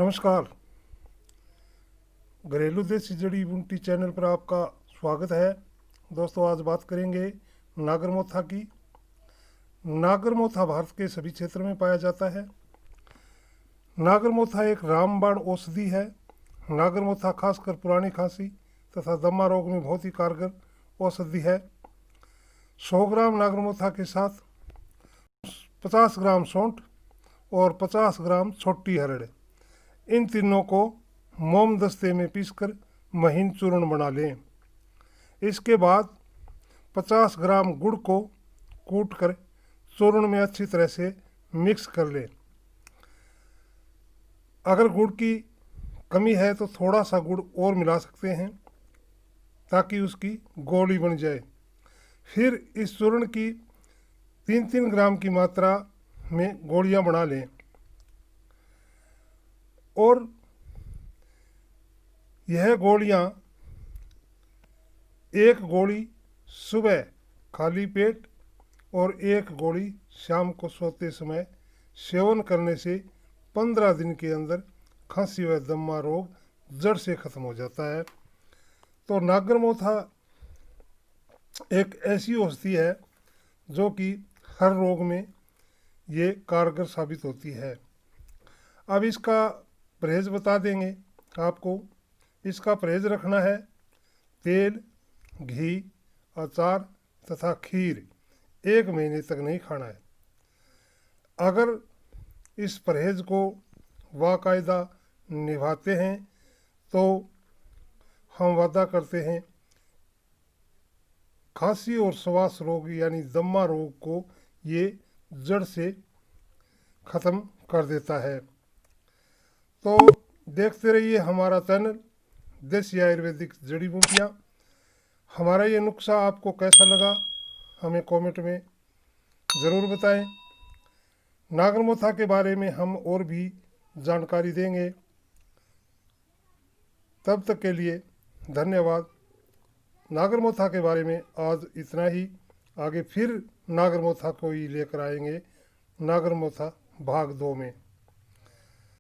नमस्कार। घरेलू देसी जड़ी बूटी चैनल पर आपका स्वागत है। दोस्तों, आज बात करेंगे नागरमोथा की। नागरमोथा भारत के सभी क्षेत्रों में पाया जाता है। नागरमोथा एक रामबाण औषधि है। नागरमोथा खासकर पुरानी खांसी तथा दमा रोग में बहुत ही कारगर औषधि है। 100 ग्राम नागरमोथा के साथ 50 ग्राम सौंठ और 50 ग्राम छोटी हरड़, इन तीनों को मोम दस्ते में पीसकर महीन चूर्ण बना लें। इसके बाद 50 ग्राम गुड़ को कूटकर चूर्ण में अच्छी तरह से मिक्स कर लें। अगर गुड़ की कमी है तो थोड़ा सा गुड़ और मिला सकते हैं ताकि उसकी गोली बन जाए। फिर इस चूर्ण की 3-3 ग्राम की मात्रा में गोलियां बना लें और यह गोलियां एक गोली सुबह खाली पेट और एक गोली शाम को सोते समय सेवन करने से 15 दिन के अंदर खांसी व दमा रोग जड़ से खत्म हो जाता है। तो नागरमोथा एक ऐसी औषधि है जो कि हर रोग में ये कारगर साबित होती है। अब इसका परहेज बता देंगे आपको। इसका परहेज रखना है तेल, घी, अचार तथा खीर 1 महीने तक नहीं खाना है। अगर इस परहेज को बाकायदा निभाते हैं तो हम वादा करते हैं खांसी और श्वास रोग यानी दमा रोग को ये जड़ से ख़त्म कर देता है। तो देखते रहिए हमारा चैनल देसी आयुर्वेदिक जड़ी बूटियाँ। हमारा ये नुस्खा आपको कैसा लगा हमें कमेंट में ज़रूर बताएं। नागरमोथा के बारे में हम और भी जानकारी देंगे। तब तक के लिए धन्यवाद। नागरमोथा के बारे में आज इतना ही। आगे फिर नागरमोथा को ही लेकर आएंगे, नागरमोथा भाग 2 में।